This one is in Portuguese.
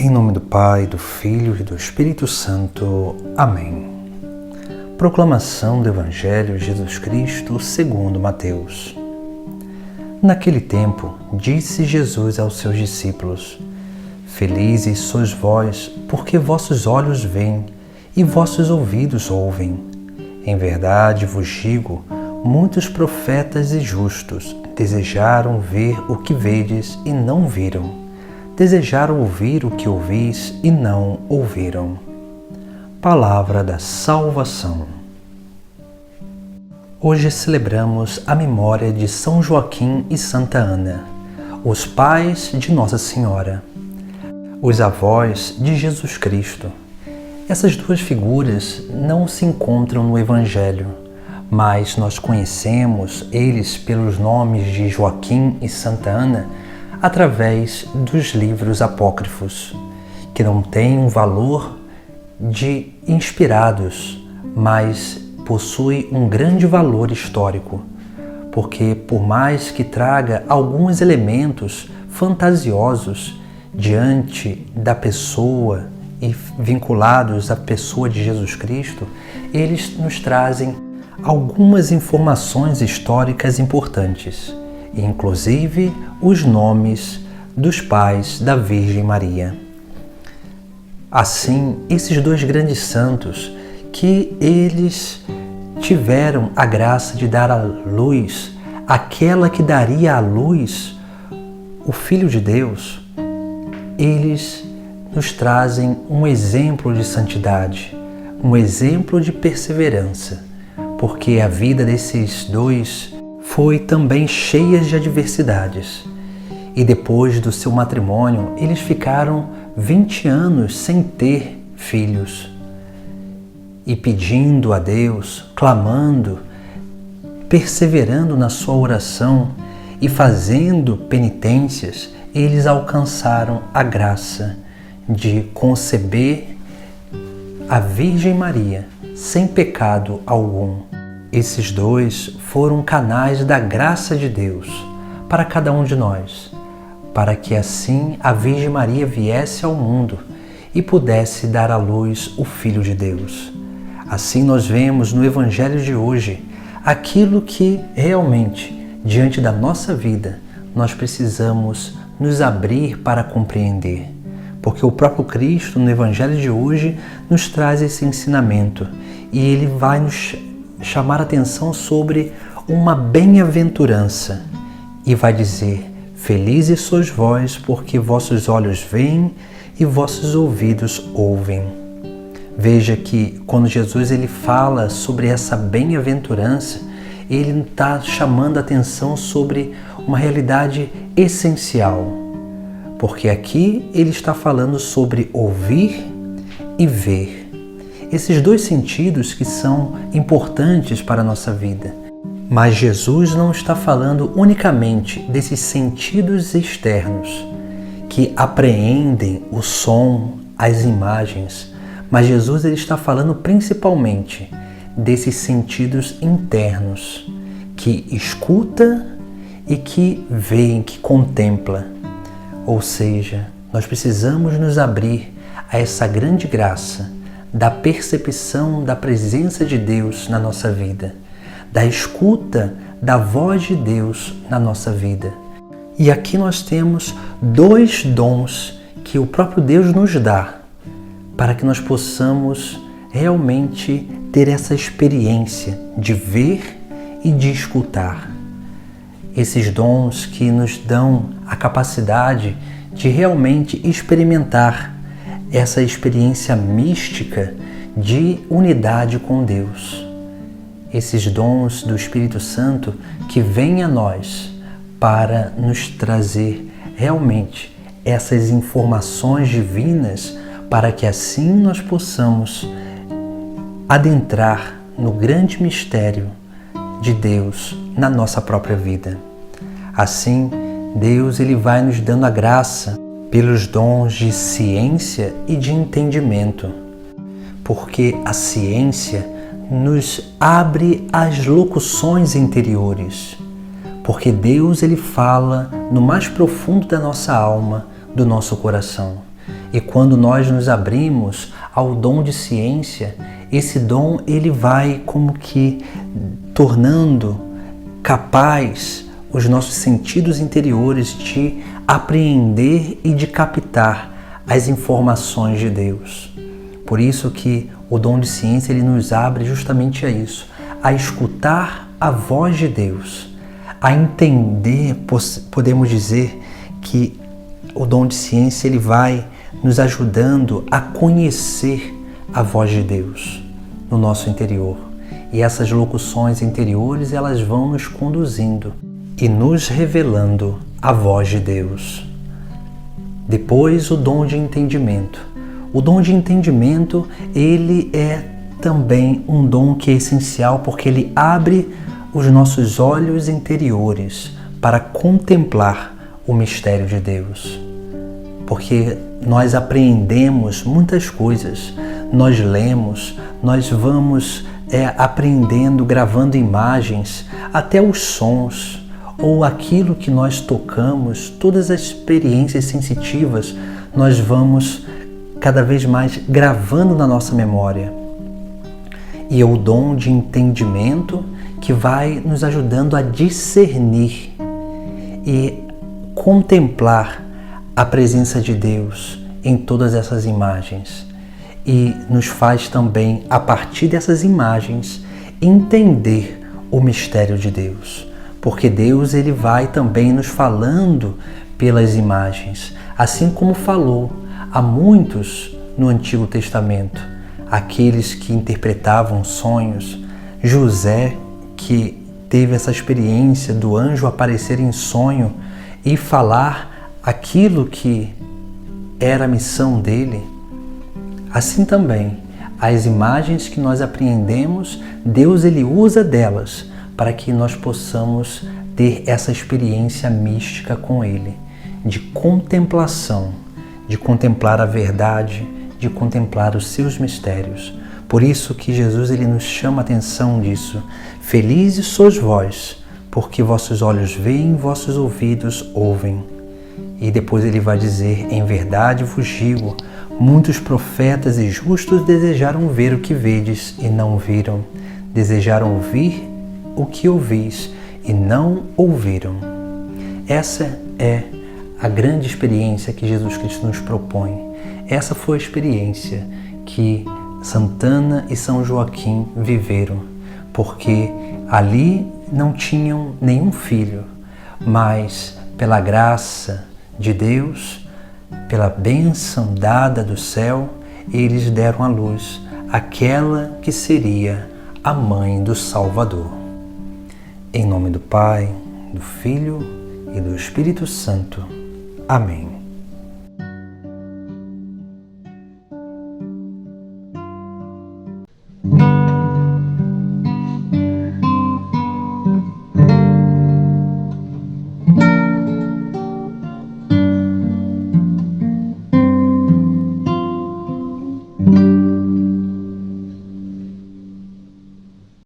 Em nome do Pai, do Filho e do Espírito Santo. Amém. Proclamação do Evangelho de Jesus Cristo segundo Mateus. Naquele tempo, disse Jesus aos seus discípulos: Felizes sois vós, porque vossos olhos veem e vossos ouvidos ouvem. Em verdade vos digo, muitos profetas e justos desejaram ver o que vedes e não viram. Desejaram ouvir o que ouvis e não ouviram. Palavra da salvação. Hoje celebramos a memória de São Joaquim e Santa Ana, os pais de Nossa Senhora, os avós de Jesus Cristo. Essas duas figuras não se encontram no Evangelho, mas nós conhecemos eles pelos nomes de Joaquim e Santa Ana através dos livros apócrifos, que não têm um valor de inspirados, mas possui um grande valor histórico, porque por mais que traga alguns elementos fantasiosos diante da pessoa e vinculados à pessoa de Jesus Cristo, eles nos trazem algumas informações históricas importantes, inclusive os nomes dos pais da Virgem Maria. Assim, esses dois grandes santos, que eles tiveram a graça de dar à luz aquela que daria à luz o Filho de Deus, eles nos trazem um exemplo de santidade, um exemplo de perseverança, porque a vida desses dois foi também cheia de adversidades. E depois do seu matrimônio, eles ficaram 20 anos sem ter filhos. E pedindo a Deus, clamando, perseverando na sua oração e fazendo penitências, eles alcançaram a graça de conceber a Virgem Maria sem pecado algum. Esses dois foram canais da graça de Deus para cada um de nós, para que assim a Virgem Maria viesse ao mundo e pudesse dar à luz o Filho de Deus. Assim nós vemos no Evangelho de hoje aquilo que realmente, diante da nossa vida, nós precisamos nos abrir para compreender. Porque o próprio Cristo, no Evangelho de hoje, nos traz esse ensinamento e Ele vai nos chamar a atenção sobre uma bem-aventurança e vai dizer: Felizes sois vós, porque vossos olhos veem e vossos ouvidos ouvem. Veja que quando Jesus ele fala sobre essa bem-aventurança, ele está chamando a atenção sobre uma realidade essencial, porque aqui ele está falando sobre ouvir e ver. Esses dois sentidos que são importantes para a nossa vida. Mas Jesus não está falando unicamente desses sentidos externos que apreendem o som, as imagens, mas Jesus ele está falando principalmente desses sentidos internos que escuta e que vê, que contempla. Ou seja, nós precisamos nos abrir a essa grande graça da percepção da presença de Deus na nossa vida, da escuta da voz de Deus na nossa vida. E aqui nós temos dois dons que o próprio Deus nos dá para que nós possamos realmente ter essa experiência de ver e de escutar. Esses dons que nos dão a capacidade de realmente experimentar essa experiência mística de unidade com Deus. Esses dons do Espírito Santo que vêm a nós para nos trazer realmente essas informações divinas para que assim nós possamos adentrar no grande mistério de Deus na nossa própria vida. Assim, Deus ele vai nos dando a graça pelos dons de ciência e de entendimento, porque a ciência nos abre as locuções interiores, porque Deus ele fala no mais profundo da nossa alma, do nosso coração. E quando nós nos abrimos ao dom de ciência, esse dom ele vai como que tornando capaz os nossos sentidos interiores de apreender e de captar as informações de Deus. Por isso que o dom de ciência ele nos abre justamente a isso, a escutar a voz de Deus, a entender, podemos dizer que o dom de ciência ele vai nos ajudando a conhecer a voz de Deus no nosso interior. E essas locuções interiores elas vão nos conduzindo e nos revelando a voz de Deus. Depois, o dom de entendimento. O dom de entendimento, ele é também um dom que é essencial porque ele abre os nossos olhos interiores para contemplar o mistério de Deus. Porque nós apreendemos muitas coisas, nós lemos, nós vamos aprendendo, gravando imagens, até os sons, ou aquilo que nós tocamos, todas as experiências sensitivas, nós vamos cada vez mais gravando na nossa memória. E é o dom de entendimento que vai nos ajudando a discernir e contemplar a presença de Deus em todas essas imagens. E nos faz também, a partir dessas imagens, entender o mistério de Deus. Porque Deus ele vai também nos falando pelas imagens, assim como falou a muitos no Antigo Testamento, aqueles que interpretavam sonhos, José, que teve essa experiência do anjo aparecer em sonho e falar aquilo que era a missão dele. Assim também, as imagens que nós apreendemos, Deus ele usa delas para que nós possamos ter essa experiência mística com Ele, de contemplação, de contemplar a verdade, de contemplar os seus mistérios. Por isso que Jesus ele nos chama a atenção disso. Felizes sois vós, porque vossos olhos veem, vossos ouvidos ouvem. E depois ele vai dizer, em verdade vos digo, muitos profetas e justos desejaram ver o que vedes e não viram, desejaram ouvir o que ouvis e não ouviram. Essa é a grande experiência que Jesus Cristo nos propõe. Essa foi a experiência que Santana e São Joaquim viveram, porque ali não tinham nenhum filho, mas pela graça de Deus, pela bênção dada do céu, eles deram à luz aquela que seria a mãe do Salvador. Em nome do Pai, do Filho e do Espírito Santo. Amém.